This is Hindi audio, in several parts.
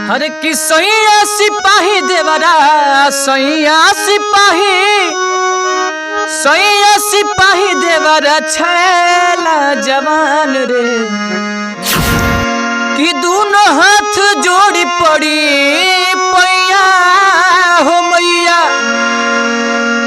हर की सैया सिपाही देवरा सैया सिपाही देवरा छैला जवान रे कि दोनों हाथ जोड़ी पड़ी पैया हो मैया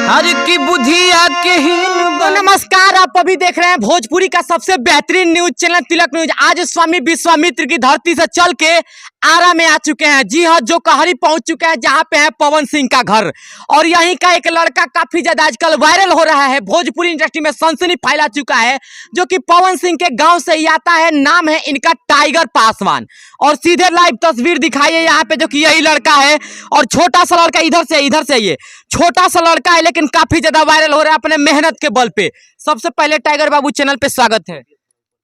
हर की बुधिया के हीन। नमस्कार, आप अभी देख रहे हैं भोजपुरी का सबसे बेहतरीन न्यूज चैनल तिलक न्यूज। आज स्वामी विश्वामित्र की धरती से चल के आरा में आ चुके हैं। जी हाँ, जो कहरी पहुंच चुके हैं जहां पे है पवन सिंह का घर। और यहीं का एक लड़का काफी ज्यादा आजकल वायरल हो रहा है, भोजपुरी इंडस्ट्री में सनसनी फैला चुका है, जो कि पवन सिंह के गांव से ही आता है। नाम है इनका टाइगर पासवान। और सीधे लाइव तस्वीर दिखाइए यहाँ पे, जो कि यही लड़का है। और छोटा सा लड़का इधर से ये छोटा सा लड़का है, लेकिन काफी ज्यादा वायरल हो रहा है अपने मेहनत के बल पे। सबसे पहले टाइगर बाबू चैनल पे स्वागत है।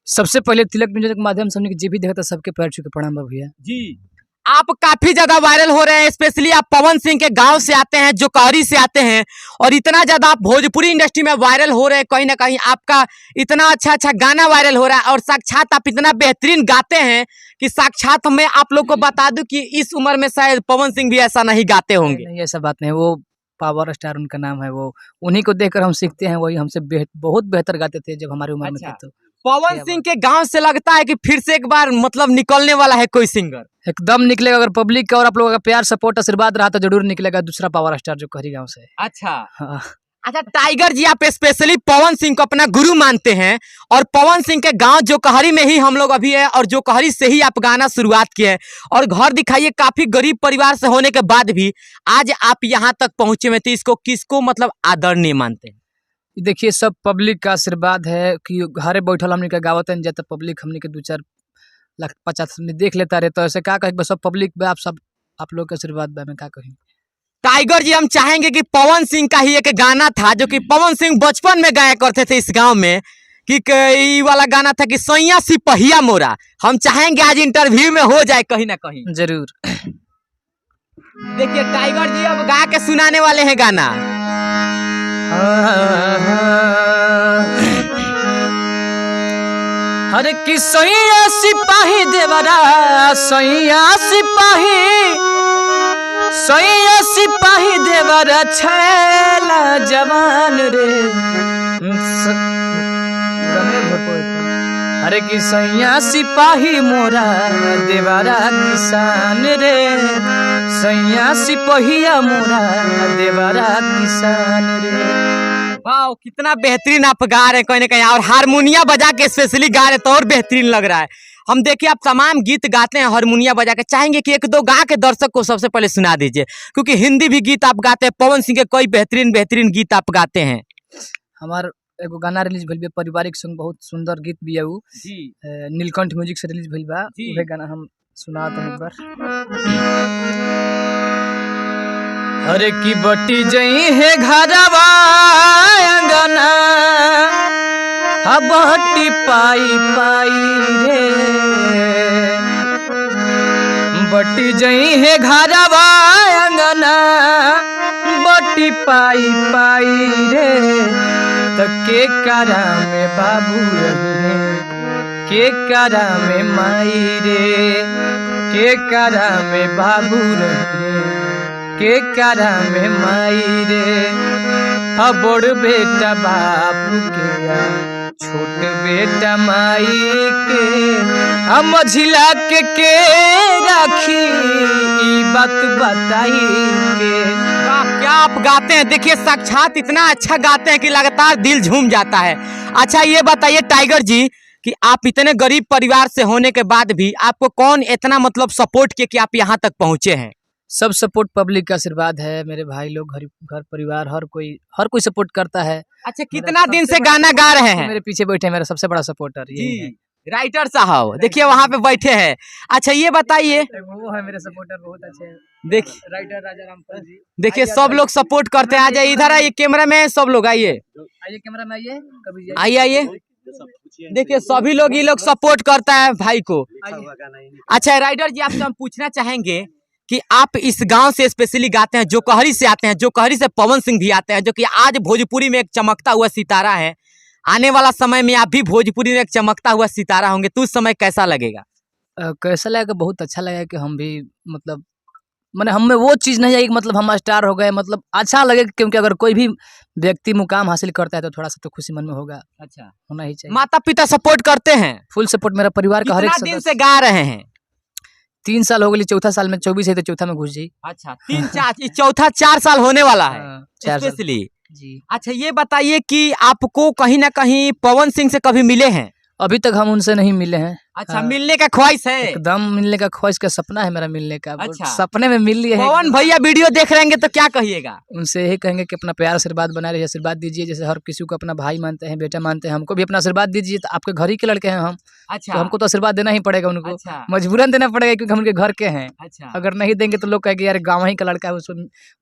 सबसे पहले तिलक न्यूज के माध्यम से हमने जी भी देखा था, सबके पैर छू के प्रणाम भैया जी। आप काफी ज्यादा वायरल हो रहे हैं, स्पेशली आप पवन सिंह के गांव से आते हैं, जो कहरी से आते हैं, और इतना ज्यादा आप भोजपुरी इंडस्ट्री में वायरल हो रहे हैं। कहीं ना कहीं आपका इतना अच्छा गाना वायरल हो रहा है, और साक्षात आप इतना बेहतरीन गाते हैं कि साक्षात मैं आप लोग को बता दूं कि इस उम्र में शायद पवन सिंह भी ऐसा नहीं गाते होंगे। नहीं, ऐसा बात नहीं, वो पावर स्टार उनका नाम है, वो उन्हीं को देखकर हम सीखते हैं। वही हमसे बहुत बेहतर गाते थे जब हमारी उम्र में थे। तो पवन सिंह के गांव से लगता है कि फिर से एक बार मतलब निकलने वाला है कोई सिंगर। एकदम निकलेगा, अगर पब्लिक का और आप लोगों का प्यार सपोर्ट आशीर्वाद रहा तो जरूर निकलेगा दूसरा पावर स्टार जो कहरी गांव से है। अच्छा हाँ। अच्छा टाइगर जी, आप स्पेशली पवन सिंह को अपना गुरु मानते हैं, और पवन सिंह के गांव जो कहरी में ही हम लोग अभी है, और जो कहरी से ही आप गाना शुरुआत किए हैं, और घर दिखाइए काफी गरीब परिवार से होने के बाद भी आज आप यहाँ तक पहुंचे में, तो इसको किसको मतलब आदरणीय मानते हैं? देखिए, सब पब्लिक का आशीर्वाद है कि घरे बैठल हमने का गावत है, जब पब्लिक हमने के 2-4 लाख 50 देख लेता रहे, तो ऐसे क्या कहे, सब पब्लिक आप लोग के आशीर्वाद में क्या कहें। टाइगर जी, हम चाहेंगे कि पवन सिंह का ही एक गाना था, जो कि पवन सिंह बचपन में गाया करते थे इस गांव में, कि ये वाला गाना था कि सैया सिपहिया मोरा। हम चाहेंगे आज इंटरव्यू में हो जाए कहीं ना कहीं। जरूर। देखिए टाइगर जी अब गा के सुनाने वाले हैं गाना। हर की सैया सिपाही देवरा सैया सिपाही देवरा छैला जवान रे। अरे कि सैया सिपाही मोरा देवरा किसान रे, सैया सिपहिया मोरा देवरा किसान रे। वाह, कितना बेहतरीन आप गा रहे हैं कहीं ना कहीं, और हारमोनिया बजा के स्पेशली गा रहे तो और बेहतरीन लग रहा है। हम देखिए आप तमाम गीत गाते हैं हारमोनिया बजा के, चाहेंगे कि 1-2 गा के दर्शक को सबसे पहले सुना दीजिए, क्योंकि हिंदी भी गीत आप गाते हैं, पवन सिंह के कई बेहतरीन गीत आप गाते हैं। हमार एगो गाना रिलीज भइल बा, पारिवारिक सॉन्ग, बहुत सुंदर गीत भी है वो जी। नीलकंठ म्यूजिक से रिलीज भइल बा, वह गाना हम सुनाते हैं एक बार। अरे की बटी जई है घरवा अंगना, बटी पाई रे, बटी जई है घरवा अंगना, बटी पाई रे। तो के करा में बाबू रहे, के करा में माई रे, के करा में बाबू रहे, के करा में माई रे। बड़ बेटा बापू के, छोट बेटा माई के, मझिला के राखी बात बताई के। क्या आप गाते हैं, देखिए साक्षात इतना अच्छा गाते हैं कि लगातार दिल झूम जाता है। अच्छा ये बताइए टाइगर जी कि आप इतने गरीब परिवार से होने के बाद भी आपको कौन इतना मतलब सपोर्ट किया कि आप यहाँ तक पहुँचे हैं? सब सपोर्ट पब्लिक का आशीर्वाद है, मेरे भाई लोग, घर परिवार, हर कोई सपोर्ट करता है। अच्छा, कितना दिन से गाना गा रहे हैं? मेरे पीछे बैठे मेरा सबसे बड़ा सपोर्टर यही है, राइटर साहब, देखिए वहाँ पे बैठे हैं। अच्छा ये बताइए, वो है मेरे सपोर्टर, बहुत अच्छे हैं, देखिए राइटर राजा रामपाल जी। देखिए सब लोग सपोर्ट करते हैं। आ जाइए इधर, आइए कैमरा में, सब लोग आइए, कैमरा में आइए, कभी आइए। देखिए सभी लोग, ये लोग सपोर्ट करता है भाई को। अच्छा राइटर जी, आपसे हम पूछना चाहेंगे कि आप इस गांव से स्पेशली गाते हैं, जो कहरी से आते हैं, जो कहरी से पवन सिंह भी आते हैं, जो कि आज भोजपुरी में एक चमकता हुआ सितारा है। आने वाला समय में आप भी भोजपुरी में एक चमकता हुआ सितारा होंगे, तो उस समय कैसा लगेगा? कैसा लगेगा? बहुत अच्छा लगेगा कि हम भी मतलब मैंने हम में वो चीज़ नहीं आई कि मतलब हम स्टार हो गए, मतलब अच्छा लगेगा क्योंकि अगर कोई भी व्यक्ति मुकाम हासिल करता है तो थोड़ा सा तो खुशी मन में होगा, अच्छा, होना ही चाहिए। माता पिता सपोर्ट करते हैं? फुल सपोर्ट मेरा परिवार का हर एक कितना दिन सदस्य। से गा रहे हैं? 3 साल हो गए, चौथा साल में 24 है तो चौथा में घुस जाई। अच्छा, 3-4 चौथा 4 साल होने वाला है 4 साल स्पेशली। जी। अच्छा, ये बताइए कि आपको कहीं ना कहीं पवन सिंह से कभी मिले हैं? अभी तक हम उनसे नहीं मिले हैं। अच्छा, मिलने का ख्वाहिश है? एकदम मिलने का ख्वाहिश का सपना है मेरा मिलने का। अच्छा। सपने में मिल लिए हैं। पवन भैया वीडियो देख रहेंगे तो क्या कहिएगा? उनसे यही कहेंगे कि अपना प्यार आशीर्वाद बनाए रहिए, आशीर्वाद दीजिए। जैसे हर किसी को अपना भाई मानते हैं, बेटा मानते हैं, हमको भी अपना आशीर्वाद दीजिए। तो आपके घर ही के लड़के हैं हम, अच्छा, तो हमको तो आशीर्वाद देना ही पड़ेगा उनको। अच्छा, मजबूरन देना पड़ेगा क्योंकि हम उनके घर के हैं। अच्छा, अगर नहीं देंगे तो लोग कहेंगे यार गाँव ही का लड़का है,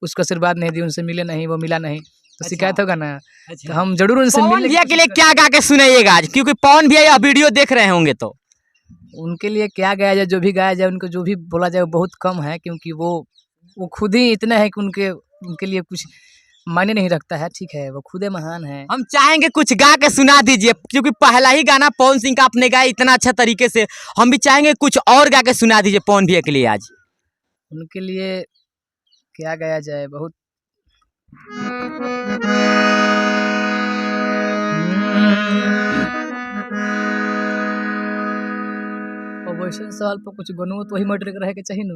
उसको आशीर्वाद नहीं दी, उनसे मिले नहीं, वो मिला नहीं, तो शिकायत होगा ना। तो अच्छा। हम जरूर उनसे पवन मिलने की भैया के लिए कोशिश क्या गा के सुनाइएगा आज, क्योंकि पवन भैया यह वीडियो देख रहे होंगे तो। उनके लिए क्या गाया जाए, जो भी गाया जाए, उनको जो भी बोला जाए वो बहुत कम है, क्योंकि वो खुद ही इतने हैं कि उनके लिए कुछ मायने नहीं रखता है। ठीक है, वो खुद ही महान है। हम चाहेंगे कुछ गा के सुना दीजिए, क्योंकि पहला ही गाना पवन सिंह का आपने गाया इतना अच्छा तरीके से, हम भी चाहेंगे कुछ और गा के सुना दीजिए पवन भैया के लिए आज। उनके लिए क्या गाया जाए, बहुत अब वैसे सवाल पर कुछ गनो तो वही मैट्रिक रहे के चाहिए ना।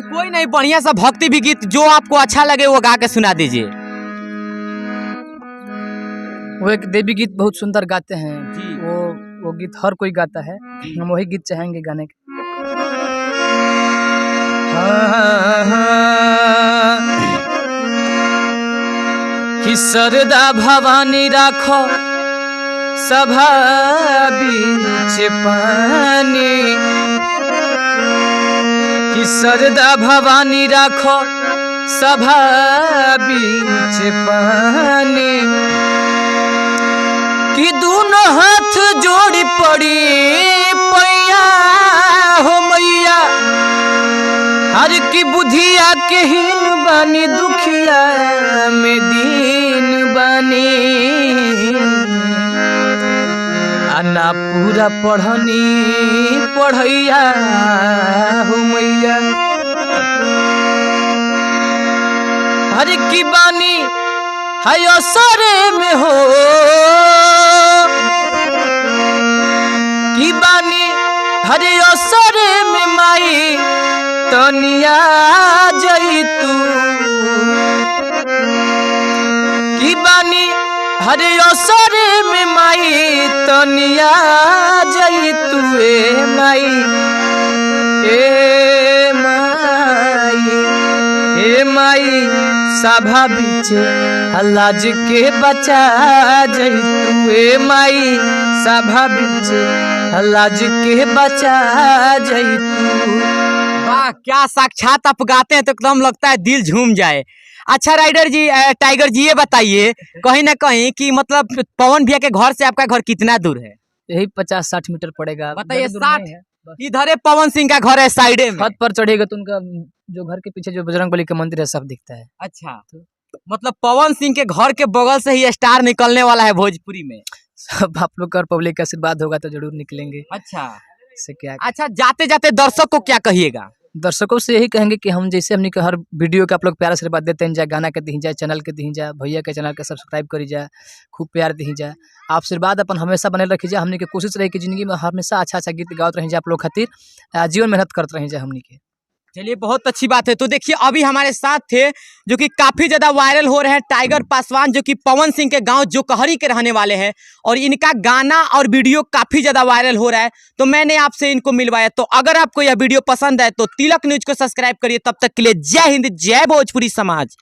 कोई नहीं, बढ़िया सा भक्ति भी गीत जो आपको अच्छा लगे वो गा के सुना दीजिए। वो एक देवी गीत बहुत सुंदर गाते हैं जी। वो गीत हर कोई गाता है, हम वही गीत चाहेंगे गाने के। कि सरदा भवानी राखो सभा बीच पानी, कि सरदा भवानी राखो सभा बीच पानी, कि दोनों हाथ जोड़ी पड़ी पैया हो मैया, हर की बुधिया के हीन बानी, दुखिया में दीन बानी, आना पूरा पढ़नी पढ़ैया हो मैया, हर की बानी है असरे में हो, की बानी हरे असरे में माई तनिया जई तू, की बानी हरे असरे में माई तनिया जई तू, ए माई ए माई ए माई सभा बीचे लाज के बचा जई तू, ए माई सभा बीचे लाज के बचा जई तू। वाह, क्या साक्षात आप गाते हैं तो एकदम लगता है दिल झूम जाए। अच्छा राइडर जी, टाइगर जी, ये बताइए कहीं ना कहीं कि मतलब पवन भैया के घर से आपका घर कितना दूर है? यही 50-60 मीटर पड़ेगा। बताइए। ज़्यादा दूर 60? नहीं है, बस। इधर है पवन सिंह का घर है साइडे में। छत पर चढ़ेगा तो उनका जो घर के पीछे जो बजरंगबली का मंदिर है सब दिखता है। अच्छा, मतलब पवन सिंह के घर के बगल से ही स्टार निकलने वाला है भोजपुरी में। सब आप लोग का और पब्लिक का आशीर्वाद होगा तो जरूर निकलेंगे। अच्छा, इससे क्या, अच्छा, जाते जाते दर्शक को क्या कहिएगा? दर्शकों से यही कहेंगे कि हम जैसे हमने के हर वीडियो के आप लोग प्यार आशीर्वाद देते हैं, जाए गाना के दी जाए, चैनल के दी जाए, भैया के चैनल के सब्सक्राइब करी जाए, खूब प्यार दी जाए, आप आशीर्वाद अपन हमेशा बने रखी जाए। हमने के कोशिश रही कि जिंदगी में हमेशा अच्छा अच्छा गीत गाते रही जाए, आप लोग खातिर जीवन मेहनत करते रही जाए हमने के। चलिए, बहुत अच्छी बात है। तो देखिए, अभी हमारे साथ थे जो कि काफी ज्यादा वायरल हो रहे हैं टाइगर पासवान, जो कि पवन सिंह के गांव जोकहरी के रहने वाले हैं, और इनका गाना और वीडियो काफी ज्यादा वायरल हो रहा है, तो मैंने आपसे इनको मिलवाया। तो अगर आपको यह वीडियो पसंद है तो तिलक न्यूज को सब्सक्राइब करिए। तब तक के लिए जय हिंद, जय भोजपुरी समाज।